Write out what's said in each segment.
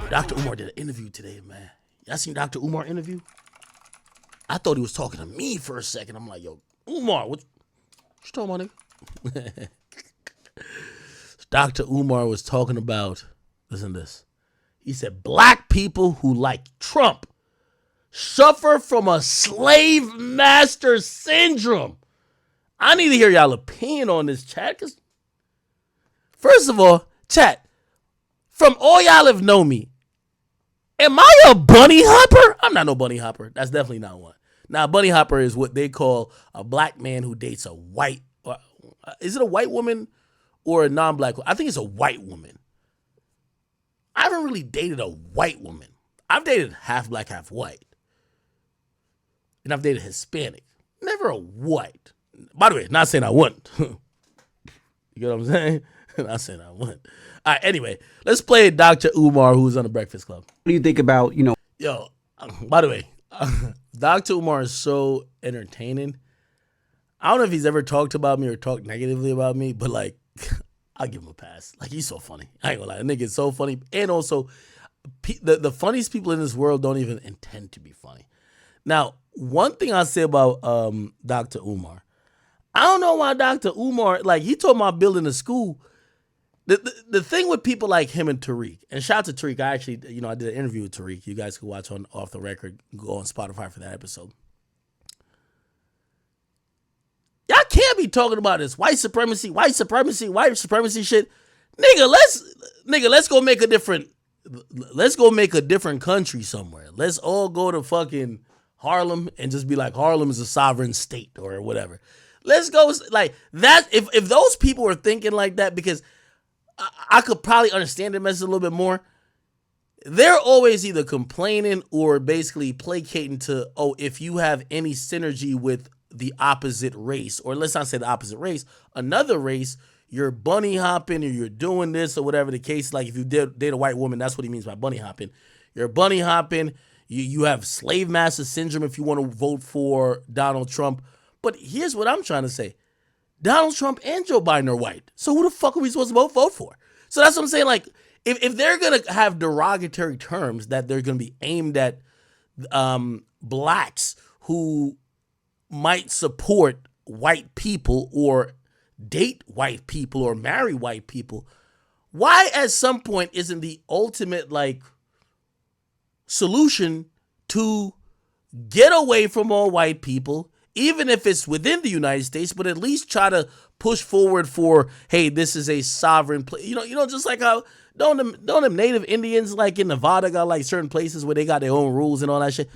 Dr. Umar did an interview today, man. Y'all seen Dr. Umar interview? I thought he was talking to me for a second. I'm like, yo, Umar, what you talking about, nigga? Dr. Umar was talking about, listen to this. He said, black people who like Trump suffer from a slave master syndrome. I need to hear y'all opinion on this, chat. Cause first of all, chat, from all y'all have known me, am I a bunny hopper? I'm not no bunny hopper. That's definitely not one. Now, bunny hopper is what they call a black man who dates a white, is it a white woman or a non-black woman? I think it's a white woman. I haven't really dated a white woman. I've dated half black, half white. And I've dated Hispanic. Never a white. By the way, not saying I wouldn't. You get what I'm saying? Not saying I wouldn't. All right, anyway, let's play Dr. Umar, who's on the Breakfast Club. What do you think about, Yo, by the way, Dr. Umar is so entertaining. I don't know if he's ever talked about me or talked negatively about me, but like, I'll give him a pass. Like, he's so funny. I ain't gonna lie. The nigga is so funny. And also, the funniest people in this world don't even intend to be funny. Now, one thing I'll say about Dr. Umar, I don't know why Dr. Umar, like, he told about building a school. The thing with people like him and Tariq, and shout out to Tariq, I actually, I did an interview with Tariq. You guys can watch on Off the Record, go on Spotify for that episode. Y'all can't be talking about this white supremacy shit. Let's go make a different country somewhere. Let's all go to fucking Harlem and just be like, Harlem is a sovereign state or whatever. Let's go like that. If those people were thinking like that, because I could probably understand the message a little bit more. They're always either complaining or basically placating to, if you have any synergy with the opposite race, or let's not say the opposite race, another race, you're bunny hopping or you're doing this or whatever the case. Like if you date a white woman, that's what he means by bunny hopping. You're bunny hopping. You have slave master syndrome if you want to vote for Donald Trump. But here's what I'm trying to say. Donald Trump and Joe Biden are white. So who the fuck are we supposed to vote for? So that's what I'm saying. Like, if they're going to have derogatory terms that they're going to be aimed at blacks who might support white people or date white people or marry white people, why at some point isn't the ultimate, like, solution to get away from all white people, even if it's within the United States, but at least try to push forward for, hey, this is a sovereign place. Just like how don't them Native Indians like in Nevada got like certain places where they got their own rules and all that shit.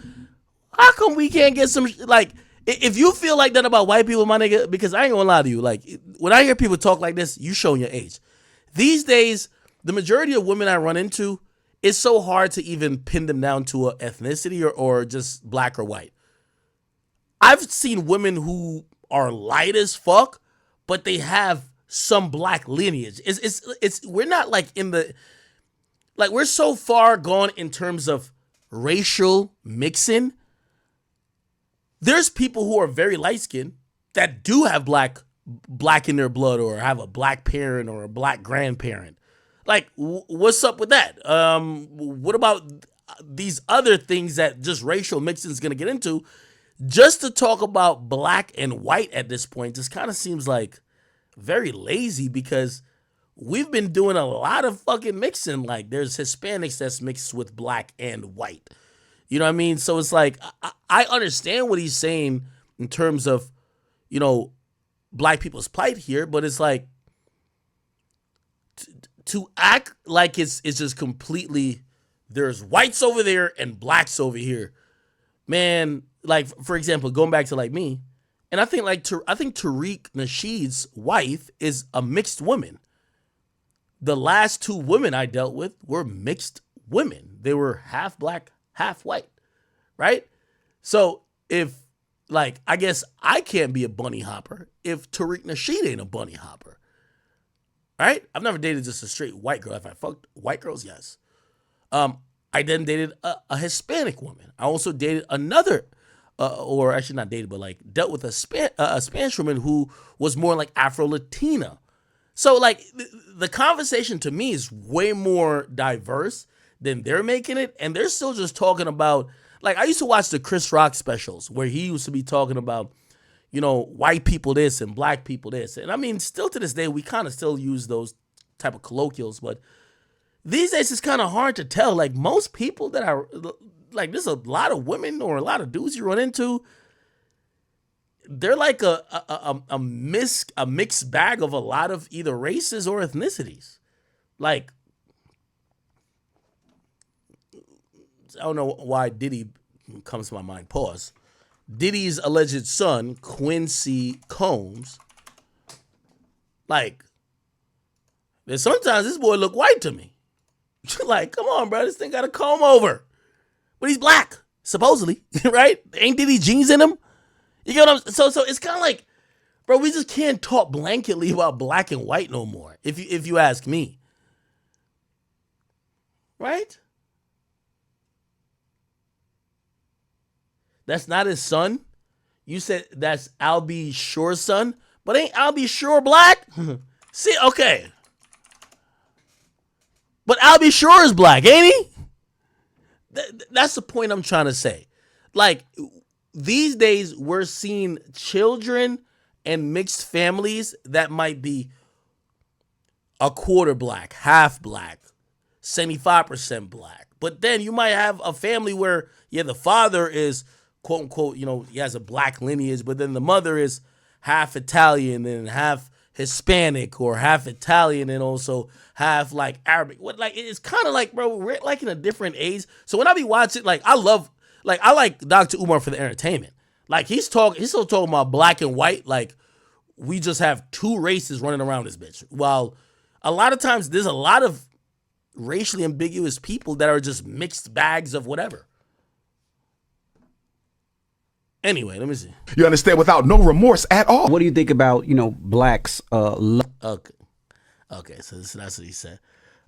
How come we can't get some like? If you feel like that about white people, my nigga, because I ain't gonna lie to you, like when I hear people talk like this, you showing your age. These days, the majority of women I run into, it's so hard to even pin them down to a ethnicity or just black or white. I've seen women who are light as fuck, but they have some black lineage. It's we're not like we're so far gone in terms of racial mixing. There's people who are very light skinned that do have black in their blood or have a black parent or a black grandparent. Like, what's up with that? What about these other things that just racial mixing is going to get into? Just to talk about black and white at this point just kind of seems like very lazy, because we've been doing a lot of fucking mixing. Like, there's Hispanics that's mixed with black and white. You know what I mean? So it's like, I understand what he's saying in terms of, black people's plight here, but it's like, to act like it's just completely, there's whites over there and blacks over here. Man, like, for example, going back to like me, and I think Tariq Nasheed's wife is a mixed woman. The last two women I dealt with were mixed women. They were half black, half white, right? So if, like, I guess I can't be a bunny hopper if Tariq Nasheed ain't a bunny hopper, right? I've never dated just a straight white girl. If I fucked white girls, yes. I then dated a Hispanic woman. I also dated another, or actually not dated, but like dealt with a Spanish woman who was more like Afro-Latina. So like the conversation to me is way more diverse than they're making it, and they're still just talking about, like, I used to watch the Chris Rock specials where he used to be talking about, you know, white people this and black people this. And I mean, still to this day, we kind of still use those type of colloquials, but these days it's kind of hard to tell. Like, most people that are, like, there's a lot of women or a lot of dudes you run into, they're like a mixed bag of a lot of either races or ethnicities. Like, I don't know why Diddy comes to my mind. Pause. Diddy's alleged son, Quincy Combs, like, there's sometimes this boy look white to me. Like, come on, bro, this thing got a comb over. But he's black, supposedly, right? Ain't Diddy jeans in him? You get what I'm saying? So it's kind of like, bro, we just can't talk blanketly about black and white no more, if you ask me. Right? That's not his son. You said that's Albie Shore's son, but ain't Albie Shore black? See, okay. But Albie Shore is black, ain't he? That's the point I'm trying to say. Like, these days we're seeing children and mixed families that might be a quarter black, half black, 75% black. But then you might have a family where, yeah, the father is, quote unquote, you know, he has a black lineage, but then the mother is half Italian and half Hispanic, or half Italian and also half like Arabic. What, like, it's kind of like, bro, we're like in a different age. So when I be watching, like, I like Dr. Umar for the entertainment. Like, he's still talking about black and white, like we just have two races running around this bitch. While a lot of times there's a lot of racially ambiguous people that are just mixed bags of whatever. Anyway, let me see. You understand? Without no remorse at all. What do you think about, you know, blacks? Okay, so that's what he said.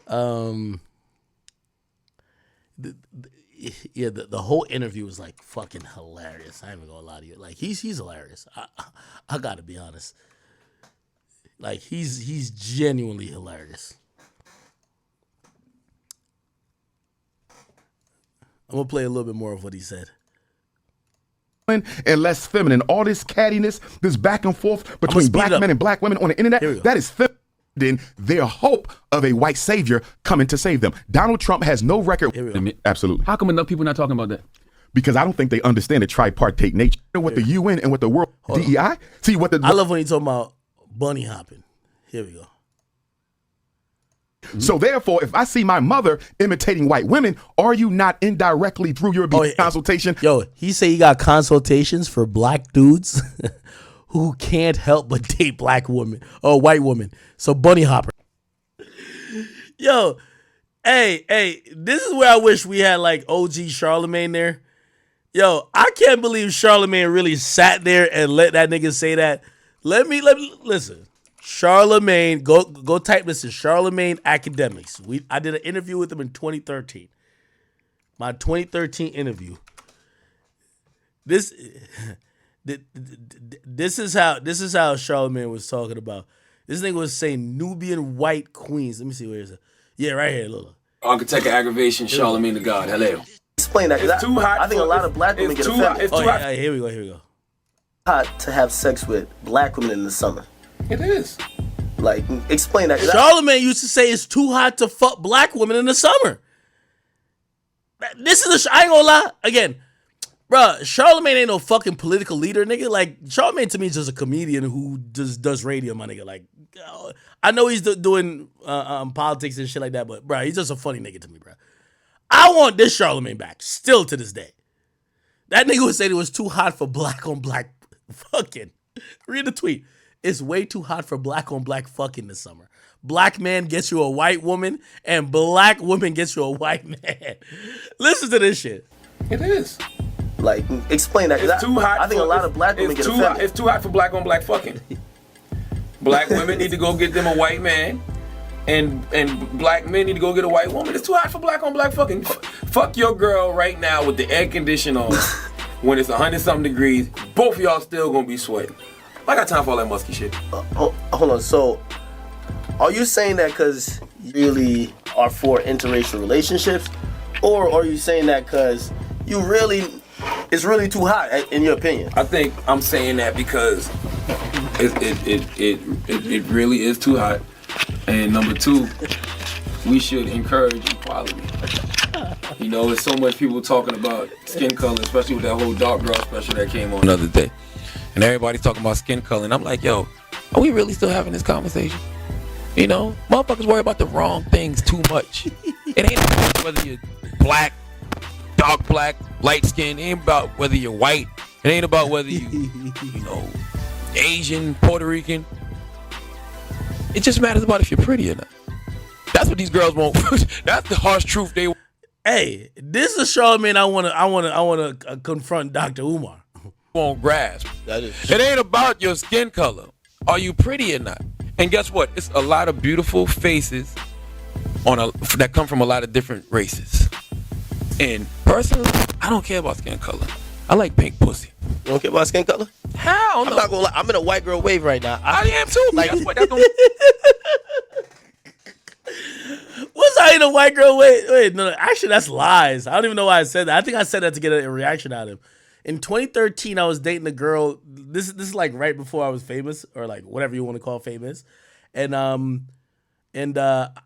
The whole interview was like fucking hilarious. I ain't even gonna lie to you. Like, he's hilarious. I gotta be honest. Like, he's genuinely hilarious. I'm gonna play a little bit more of what he said. And less feminine. All this cattiness, this back and forth between black men and black women on the internet, that is feminine. Their hope of a white savior coming to save them. Donald Trump has no record. Absolutely. How come enough people not talking about that? Because I don't think they understand the tripartite nature. With the UN and with the World DEI. See what the. I love when you talking about bunny hopping. Here we go. So therefore, if I see my mother imitating white women, are you not indirectly through your consultation? Yo, he say he got consultations for black dudes who can't help but date black women or white women. So bunny hopper. Yo, hey, this is where I wish we had like OG Charlamagne there. Yo, I can't believe Charlamagne really sat there and let that nigga say that. Let me listen. Charlamagne, go type this in Charlamagne Akademiks. I did an interview with him in 2013. My 2013 interview. This is how Charlamagne was talking about. This nigga was saying Nubian white queens. Let me see where it's at. Yeah, right here, look. Architect of aggravation, Charlamagne the God. Hello. Explain that. It's too hot. I think a lot of black women get offended. It's too hot. Yeah, here we go. Hot to have sex with black women in the summer. It is. Like, explain that. Charlamagne used to say it's too hot to fuck black women in the summer. This is I ain't gonna lie. Again, bro, Charlamagne ain't no fucking political leader, nigga. Like, Charlamagne to me is just a comedian who just does radio, my nigga. Like, I know he's doing politics and shit like that, but bro, he's just a funny nigga to me, bro. I want this Charlamagne back, still to this day. That nigga would say it was too hot for black on black fucking. Read the tweet. It's way too hot for black on black fucking this summer. Black man gets you a white woman, and black woman gets you a white man. Listen to this shit. It is. Like, explain that. It's too hot. I think a lot of black women get offended. It's too hot for black on black fucking. Black women need to go get them a white man, and black men need to go get a white woman. It's too hot for black on black fucking. Fuck your girl right now with the air conditioner on. When it's 100-something degrees, both of y'all still gonna be sweating. I got time for all that musky shit. Hold on. So, Are you saying that because you really are for interracial relationships, or are you saying that because it's really too hot in your opinion? I think I'm saying that because it really is too hot, and number two, we should encourage equality. You know, there's so much people talking about skin color, especially with that whole dark girl special that came on the other day, and everybody's talking about skin color, and I'm like, yo, are we really still having this conversation? You know, motherfuckers worry about the wrong things too much. It ain't about whether you're black, dark black, light skin. It ain't about whether you're white. It ain't about whether you know, Asian, Puerto Rican. It just matters about if you're pretty or not. That's what these girls want. That's the harsh truth they want. Hey, this is Charlamagne. I wanna confront Dr. Umar. Won't grasp. That is It ain't about your skin color. Are you pretty or not? And guess what? It's a lot of beautiful faces that come from a lot of different races. And personally, I don't care about skin color. I like pink pussy. You don't care about skin color? Hell no. I'm not gonna lie. I'm in a white girl wave right now. I am too. Like- That's what that's gonna... Was I in a white girl? Wait, no, actually, that's lies. I don't even know why I said that. I think I said that to get a reaction out of him. In 2013, I was dating a girl. This is like right before I was famous, or like whatever you want to call famous, and I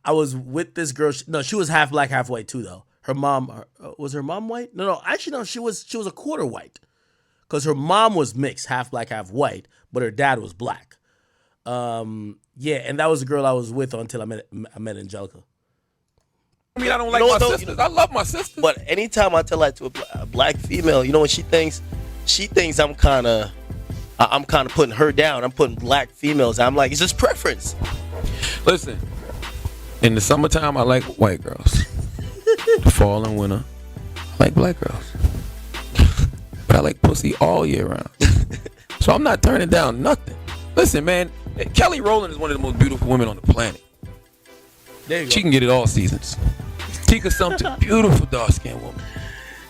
was with this girl. No, she was half black, half white too, though. Her mom was her mom white? No, actually no. She was a quarter white, because her mom was mixed, half black, half white, but her dad was black. Yeah, and that was the girl I was with until I met Angelica. I mean, I don't like You know my what, though? sisters. I love my sisters. But anytime I tell that to a black female, you know what she thinks? She thinks I'm kind of putting her down. I'm putting black females. I'm like, it's just preference. Listen, in the summertime, I like white girls. The fall and winter, I like black girls. But I like pussy all year round. So I'm not turning down nothing. Listen, man, Kelly Rowland is one of the most beautiful women on the planet. There you go. She can get it all seasons. Tika Sumpter, beautiful dark-skinned woman.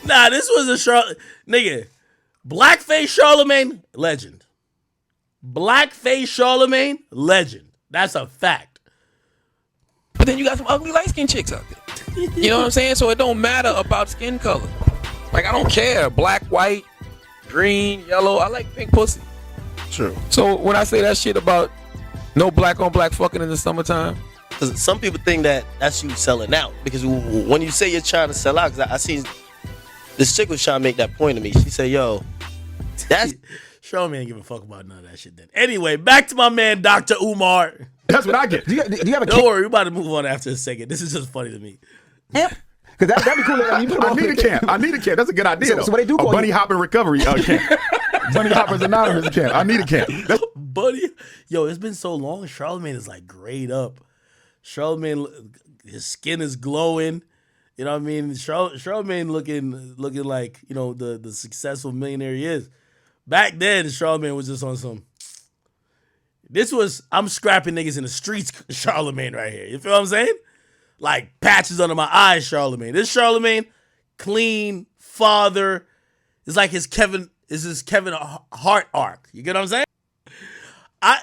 Nah, this was a nigga. Blackface Charlamagne, legend. Blackface Charlamagne, legend. That's a fact. But then you got some ugly light-skinned chicks out there. You know what I'm saying? So it don't matter about skin color. Like, I don't care. Black, white, green, yellow. I like pink pussy. True. So when I say that shit about no black on black fucking in the summertime, Because some people think that that's you selling out. Because when you say you're trying to sell out, because I seen this chick was trying to make that point to me. She said, yo, that's... Charlamagne ain't give a fuck about none of that shit then. Anyway, back to my man, Dr. Umar. That's what I get. Do you have a Don't worry, we're about to move on after a second. This is just funny to me. camp? Because that'd be cool. You put them I on need a camp. I need a camp. That's a good idea. So what they do a call bunny you- hopping recovery camp. Bunny hoppers anonymous camp. I need a camp. That's Buddy, yo, it's been so long. Charlamagne is like grayed up. Charlamagne, his skin is glowing. You know what I mean? Charlamagne looking like, you know, the successful millionaire he is. Back then, Charlamagne was just on some. This was, I'm scrapping niggas in the streets, Charlamagne right here. You feel what I'm saying? Like patches under my eyes, Charlamagne. This Charlamagne, clean, father. It's like his Kevin Hart arc. You get what I'm saying?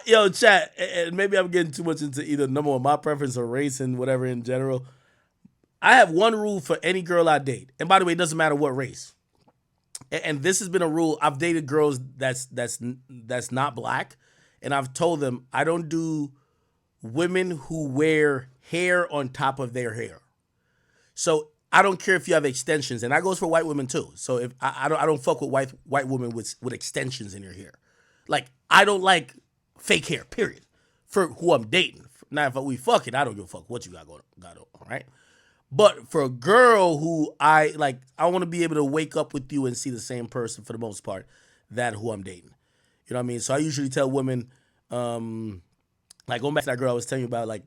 Yo, chat, and maybe I'm getting too much into either number one, my preference or race and whatever in general. I have one rule for any girl I date. And by the way, it doesn't matter what race. And this has been a rule. I've dated girls that's not black, and I've told them I don't do women who wear hair on top of their hair. So I don't care if you have extensions, and that goes for white women too. So if I don't fuck with white women with extensions in your hair. Like, I don't like fake hair, period. For who I'm dating. Now if we fucking, I don't give a fuck what you got going on, all right? But for a girl who I want to be able to wake up with you and see the same person for the most part that who I'm dating. You know what I mean? So I usually tell women, like going back to that girl I was telling you about, like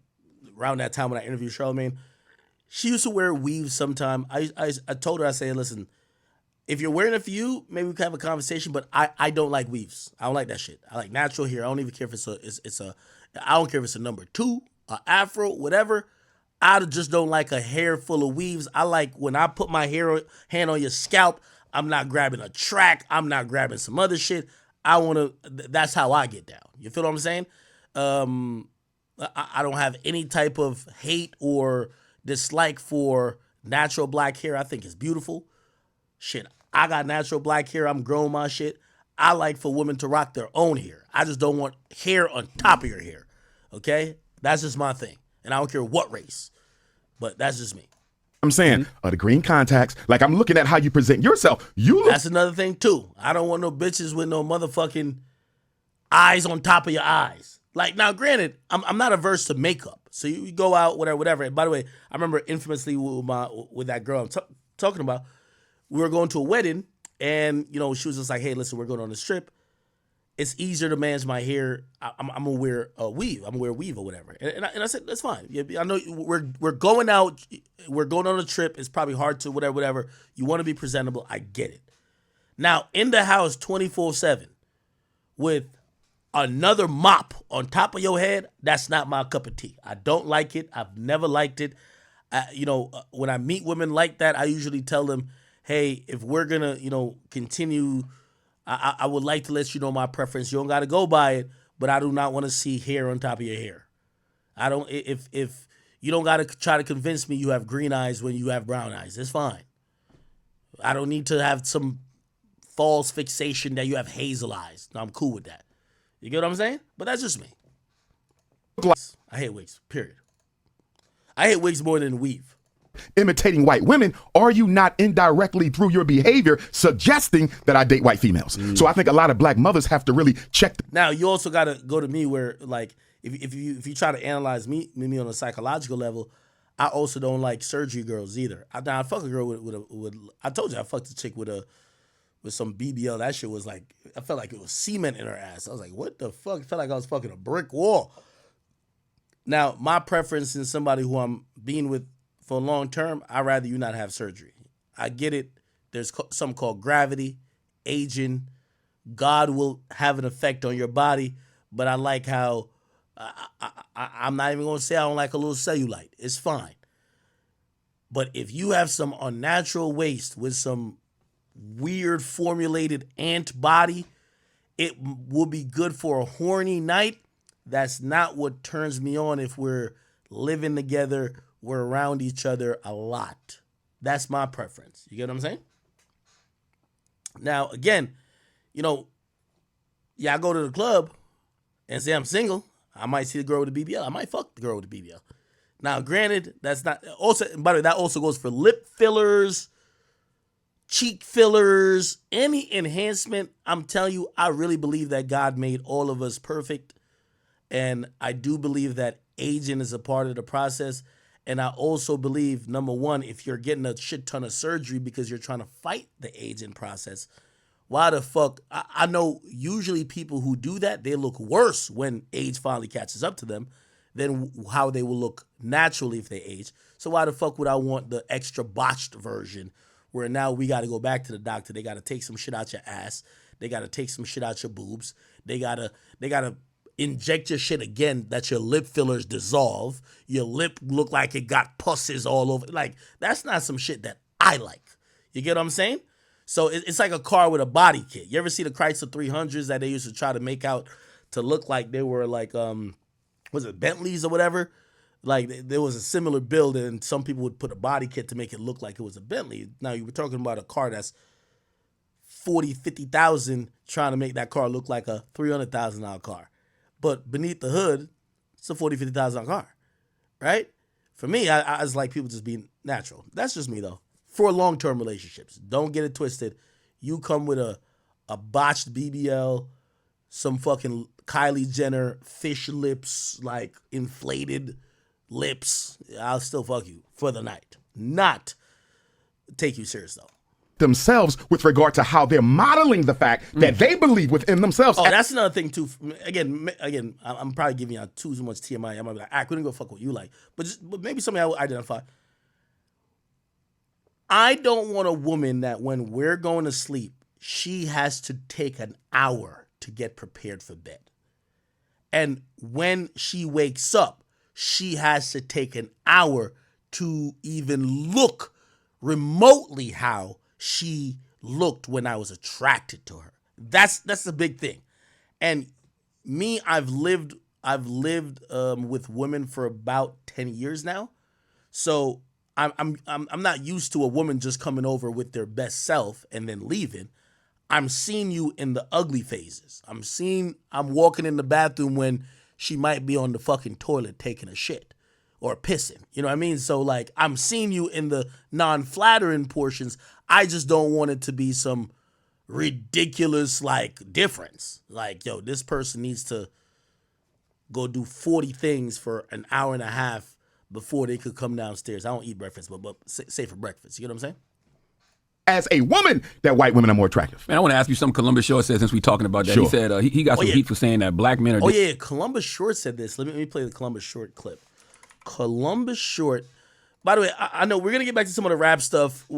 around that time when I interviewed Charlamagne, she used to wear weaves sometime. I told her, I said, listen, if you're wearing it for you, maybe we can have a conversation, but I don't like weaves. I don't like that shit. I like natural hair. I don't even care if I don't care if it's a number 2, a afro, whatever. I just don't like a hair full of weaves. I like when I put my hand on your scalp, I'm not grabbing a track. I'm not grabbing some other shit. That's how I get down. You feel what I'm saying? I don't have any type of hate or dislike for natural black hair. I think it's beautiful. Shit, I got natural black hair. I'm growing my shit. I like for women to rock their own hair. I just don't want hair on top of your hair. Okay? That's just my thing. And I don't care what race. But that's just me. I'm saying the green contacts. Like, I'm looking at how you present yourself. That's another thing too. I don't want no bitches with no motherfucking eyes on top of your eyes. Like, now granted, I'm not averse to makeup. So you go out, whatever. And by the way, I remember infamously with that girl I'm talking about, we were going to a wedding, and you know, she was just like, "Hey, listen, we're going on this trip. It's easier to manage my hair. I'm gonna wear a weave. I'm gonna wear a weave or whatever." And I said, "That's fine. Yeah, I know we're going out. We're going on a trip. It's probably hard to whatever. You want to be presentable. I get it. Now in the house 24/7 with another mop on top of your head, that's not my cup of tea. I don't like it. I've never liked it. When I meet women like that, I usually tell them, hey, if we're gonna, continue, I would like to let you know my preference. You don't gotta go by it, but I do not want to see hair on top of your hair. I don't. If you don't gotta try to convince me you have green eyes when you have brown eyes, it's fine. I don't need to have some false fixation that you have hazel eyes. No, I'm cool with that. You get what I'm saying? But that's just me. I hate wigs. Period. I hate wigs more than weave. Imitating white women, are you not indirectly through your behavior suggesting that I date white females? So I think a lot of black mothers have to really check. Now you also got to go to me where, like, if you try to analyze me on a psychological level, I also don't like surgery girls either. I fuck a girl with I told you I fucked a chick with some BBL. That shit was like, I felt like it was cement in her ass. I was like, what the fuck? It felt like I was fucking a brick wall. Now my preference in somebody who I'm being with for long term, I'd rather you not have surgery. I get it. There's something called gravity, aging. God will have an effect on your body, but I like how I'm not even going to say I don't like a little cellulite. It's fine. But if you have some unnatural waist with some weird formulated ant body, it will be good for a horny night. That's not what turns me on if we're living together. We're around each other a lot. That's my preference. You get what I'm saying? Now, again, I go to the club and say I'm single. I might see the girl with the BBL. I might fuck the girl with the BBL. Now, granted, that's not also, by the way, that also goes for lip fillers, cheek fillers, any enhancement. I'm telling you, I really believe that God made all of us perfect. And I do believe that aging is a part of the process. And I also believe, number one, if you're getting a shit ton of surgery because you're trying to fight the aging process, why the fuck? I know usually people who do that, they look worse when age finally catches up to them than how they will look naturally if they age. So why the fuck would I want the extra botched version where now we got to go back to the doctor? They got to take some shit out your ass. They got to take some shit out your boobs. They got to inject your shit again that your lip fillers dissolve. Your lip look like it got pusses all over. Like, that's not some shit that I like. You get what I'm saying? So it's like a car with a body kit. You ever see the Chrysler 300s that they used to try to make out to look like they were like, was it Bentleys or whatever? Like, there was a similar build, and some people would put a body kit to make it look like it was a Bentley. Now, you were talking about a car that's 40, 50,000 trying to make that car look like a $300,000 car. But beneath the hood, it's a $40,000, $50,000 car, right? For me, I just like people just being natural. That's just me, though. For long-term relationships, don't get it twisted. You come with a botched BBL, some fucking Kylie Jenner fish lips, like inflated lips, I'll still fuck you for the night. Not take you serious, though. Themselves with regard to how they're modeling the fact that they believe within themselves. Oh, that's another thing too. Again, I'm probably giving you too much TMI. I might be like, I couldn't go fuck what you like, but maybe something I will identify. I don't want a woman that when we're going to sleep, she has to take an hour to get prepared for bed, and when she wakes up, she has to take an hour to even look remotely how she looked when I was attracted to her. That's the big thing. And me, I've lived I've lived with women for about 10 years now, so I'm not used to a woman just coming over with their best self and then leaving. I'm seeing you in the ugly phases. I'm walking in the bathroom when she might be on the fucking toilet taking a shit or pissing. You know what I mean? So like I'm seeing you in the non-flattering portions. I just don't want it to be some ridiculous like difference. Like, yo, this person needs to go do 40 things for an hour and a half before they could come downstairs. I don't eat breakfast, but say for breakfast. You know what I'm saying? As a woman, that white women are more attractive. Man, I want to ask you something Columbus Short said since we talking about that. Sure. He said he got some heat for saying that black men are... Oh, yeah, Columbus Short said this. Let me play the Columbus Short clip. Columbus Short... By the way, I know we're going to get back to some of the rap stuff.